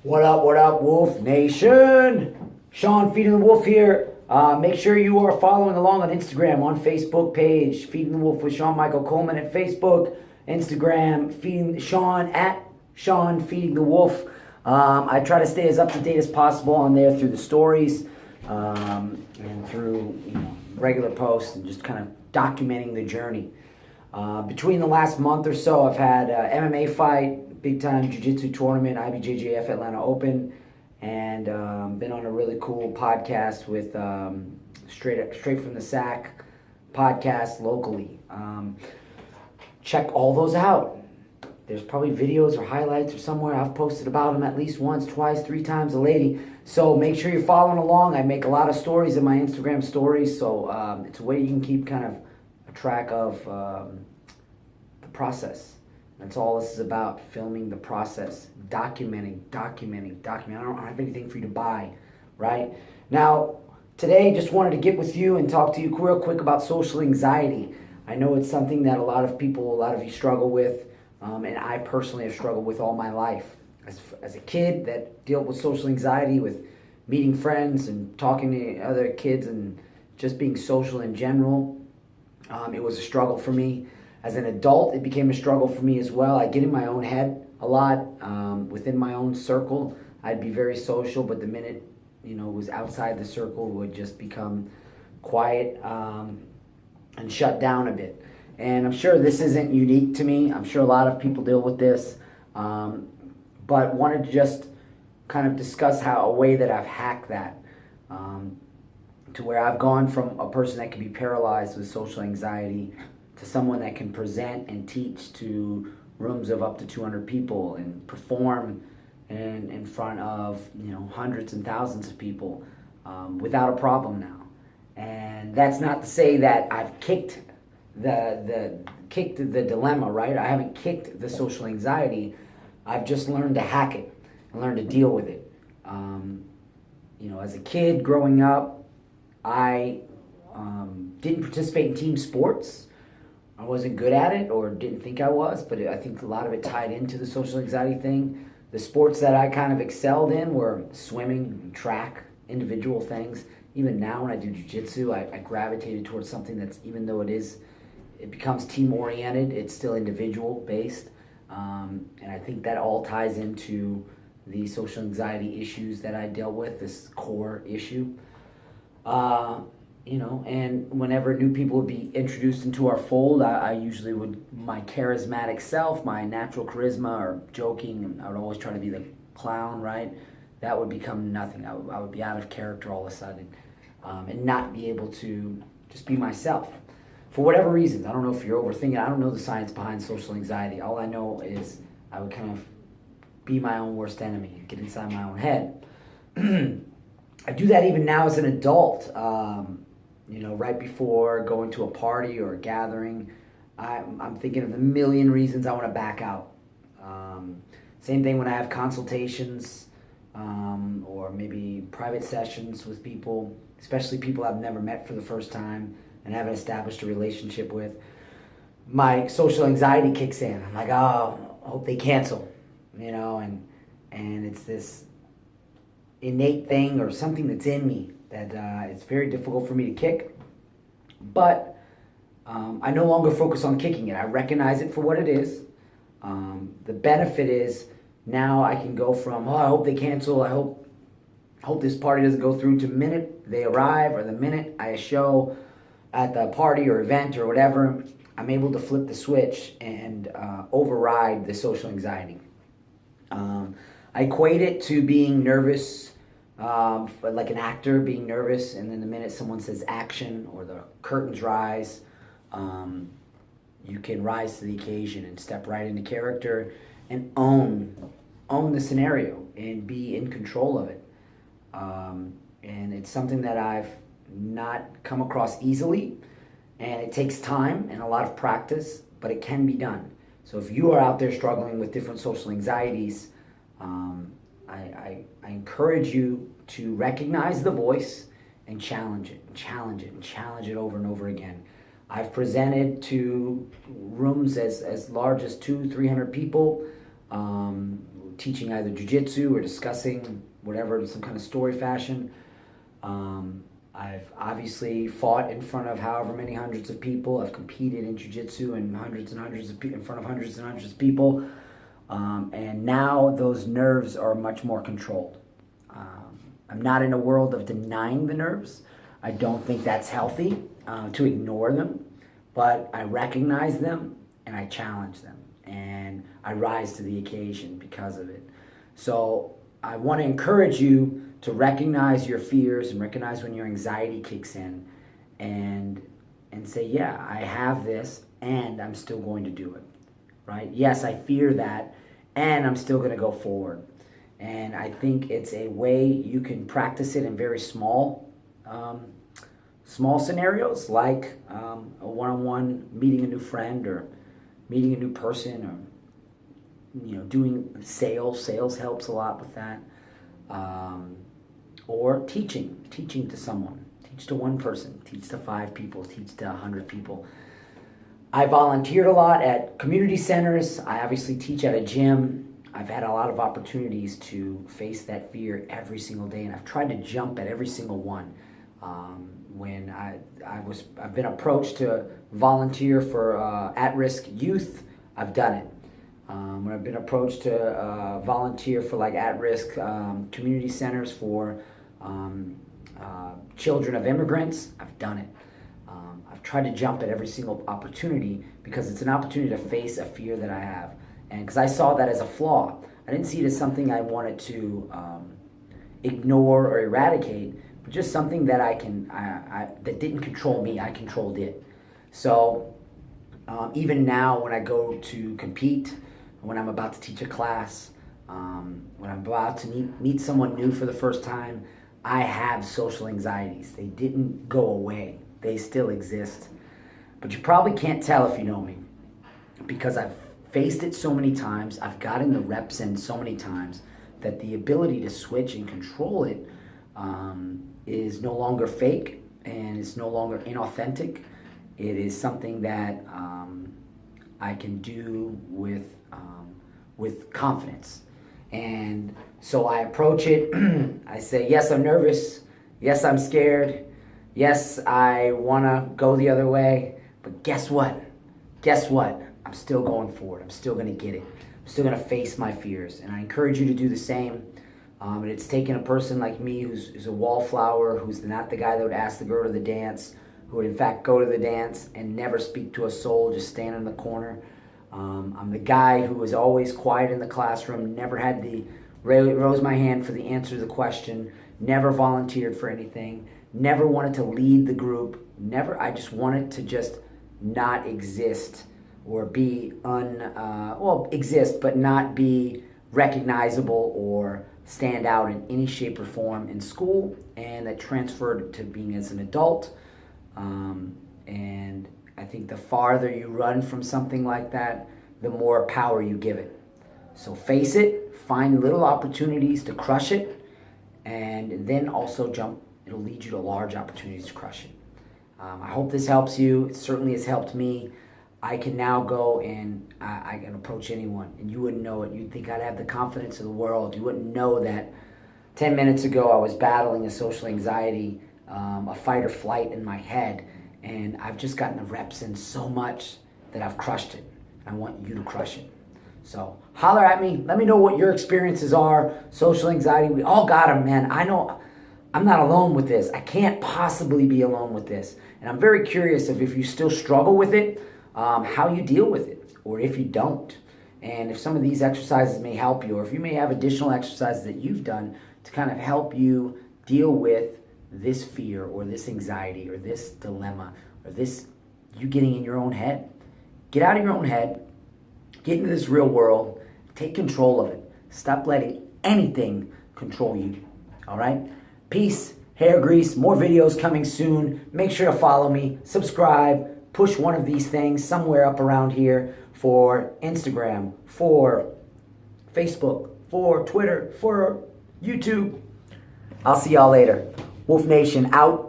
What up, Wolf Nation? Sean Feeding the Wolf here. Make sure you are following along on Instagram, on Facebook page, Feeding the Wolf with Sean Michael Coleman at Facebook, Instagram, Feeding Sean at Sean Feeding the Wolf. I try to stay as up to date as possible on there through the stories and through regular posts and just kind of documenting the journey. Between the last month or so, I've had an MMA fight, big time jiu-jitsu tournament, IBJJF Atlanta Open, and been on a really cool podcast with Straight from the Sack podcast locally. Check all those out. There's probably videos or highlights or somewhere. I've posted about them at least once, twice, 3 times a lady. So make sure you're following along. I make a lot of stories in my Instagram stories, so it's a way you can keep kind of a track of the process. That's all this is about, filming the process, documenting. I don't have anything for you to buy, right? Now, today just wanted to get with you and talk to you real quick about social anxiety. I know it's something that a lot of you struggle with, and I personally have struggled with all my life. As a kid that dealt with social anxiety, with meeting friends and talking to other kids and just being social in general, it was a struggle for me. As an adult, it became a struggle for me as well. I get in my own head a lot. Within my own circle, I'd be very social, but the minute it was outside the circle, it would just become quiet and shut down a bit. And I'm sure this isn't unique to me. I'm sure a lot of people deal with this, but wanted to just kind of discuss a way that I've hacked that to where I've gone from a person that can be paralyzed with social anxiety to someone that can present and teach to rooms of up to 200 people and perform in front of hundreds and thousands of people without a problem now. And that's not to say that I've kicked the dilemma, right? I haven't kicked the social anxiety. I've just learned to hack it and learn to deal with it. As a kid growing up, I didn't participate in team sports. I wasn't good at it, or didn't think I was, but I think a lot of it tied into the social anxiety thing. The sports that I kind of excelled in were swimming and track, individual things. Even now when I do jiu-jitsu, I gravitated towards something that's, even though it becomes team-oriented, it's still individual-based. And I think that all ties into the social anxiety issues that I dealt with, this core issue. And whenever new people would be introduced into our fold, I usually would, my charismatic self, my natural charisma, or joking, and I would always try to be the clown, right? That would become nothing. I would be out of character all of a sudden, and not be able to just be myself. For whatever reasons, I don't know if you're overthinking, I don't know the science behind social anxiety. All I know is I would kind of be my own worst enemy, get inside my own head. I do that even now as an adult. Right before going to a party or a gathering, I'm thinking of the million reasons I want to back out. Same thing when I have consultations or maybe private sessions with people, especially people I've never met for the first time and haven't established a relationship with. My social anxiety kicks in. I'm like, oh, I hope they cancel, and it's this innate thing or something that's in me that it's very difficult for me to kick. But I no longer focus on kicking it. I recognize it for what it is. The benefit is now I can go from, I hope they cancel, I hope this party doesn't go through, to the minute they arrive or the minute I show at the party or event or whatever, I'm able to flip the switch and override the social anxiety. I equate it to being nervous, like an actor being nervous, and then the minute someone says action or the curtains rise, you can rise to the occasion and step right into character and own the scenario and be in control of it. And it's something that I've not come across easily, and it takes time and a lot of practice, but it can be done. So if you are out there struggling with different social anxieties, I encourage you to recognize the voice and challenge it over and over again. I've presented to rooms as large as 200-300 people, teaching either jiu-jitsu or discussing whatever in some kind of story fashion. I've obviously fought in front of however many hundreds of people. I've competed in jiu-jitsu and hundreds of in front of hundreds and hundreds of people. And now those nerves are much more controlled. I'm not in a world of denying the nerves. I don't think that's healthy to ignore them, but I recognize them and I challenge them and I rise to the occasion because of it. So I want to encourage you to recognize your fears and recognize when your anxiety kicks in and say, yeah, I have this and I'm still going to do it, right? Yes, I fear that and I'm still going to go forward. And I think it's a way you can practice it in very small scenarios, like a one-on-one meeting a new friend or meeting a new person, or doing sales. Sales helps a lot with that. Or teaching to someone. Teach to one person, teach to 5 people, teach to 100 people. I volunteered a lot at community centers. I obviously teach at a gym. I've had a lot of opportunities to face that fear every single day, and I've tried to jump at every single one. When I've been approached to volunteer for at-risk youth, I've done it. When I've been approached to volunteer for like at-risk community centers for children of immigrants, I've done it. I've tried to jump at every single opportunity because it's an opportunity to face a fear that I have. And because I saw that as a flaw. I didn't see it as something I wanted to ignore or eradicate, but just something that that didn't control me. I controlled it. So even now when I go to compete, when I'm about to teach a class, when I'm about to meet someone new for the first time, I have social anxieties. They didn't go away. They still exist. But you probably can't tell if you know me because I've faced it so many times. I've gotten the reps in so many times that the ability to switch and control it is no longer fake and it's no longer inauthentic. It is something that I can do with confidence. And so I approach it. I say, yes, I'm nervous. Yes, I'm scared. Yes, I want to go the other way. But guess what? Guess what? I'm still going forward. I'm still going to get it. I'm still going to face my fears. And I encourage you to do the same. And it's taken a person like me who's a wallflower, who's not the guy that would ask the girl to the dance, who would in fact go to the dance and never speak to a soul, just stand in the corner. I'm the guy who was always quiet in the classroom, never had rose my hand for the answer to the question, never volunteered for anything, never wanted to lead the group, I just wanted to just not exist or be exist but not be recognizable or stand out in any shape or form in school, and that transferred to being as an adult. And I think the farther you run from something like that, the more power you give it. So face it, find little opportunities to crush it, and then also jump. It'll lead you to large opportunities to crush it. I hope this helps you. It certainly has helped me. I can now go and I can approach anyone, and you wouldn't know it. You'd think I'd have the confidence of the world. You wouldn't know that 10 minutes ago I was battling a social anxiety, a fight or flight in my head, and I've just gotten the reps in so much that I've crushed it. I want you to crush it. So holler at me. Let me know what your experiences are. Social anxiety, we all got them, man. I know I'm not alone with this. I can't possibly be alone with this. And I'm very curious if you still struggle with it, how you deal with it, or if you don't. And if some of these exercises may help you, or if you may have additional exercises that you've done to kind of help you deal with this fear or this anxiety or this dilemma or this you getting in your own head. Get out of your own head, get into this real world, take control of it. Stop letting anything control you. All right? Peace, hair grease, more videos coming soon. Make sure to follow me, subscribe, push one of these things somewhere up around here for Instagram, for Facebook, for Twitter, for YouTube. I'll see y'all later. Wolf Nation out.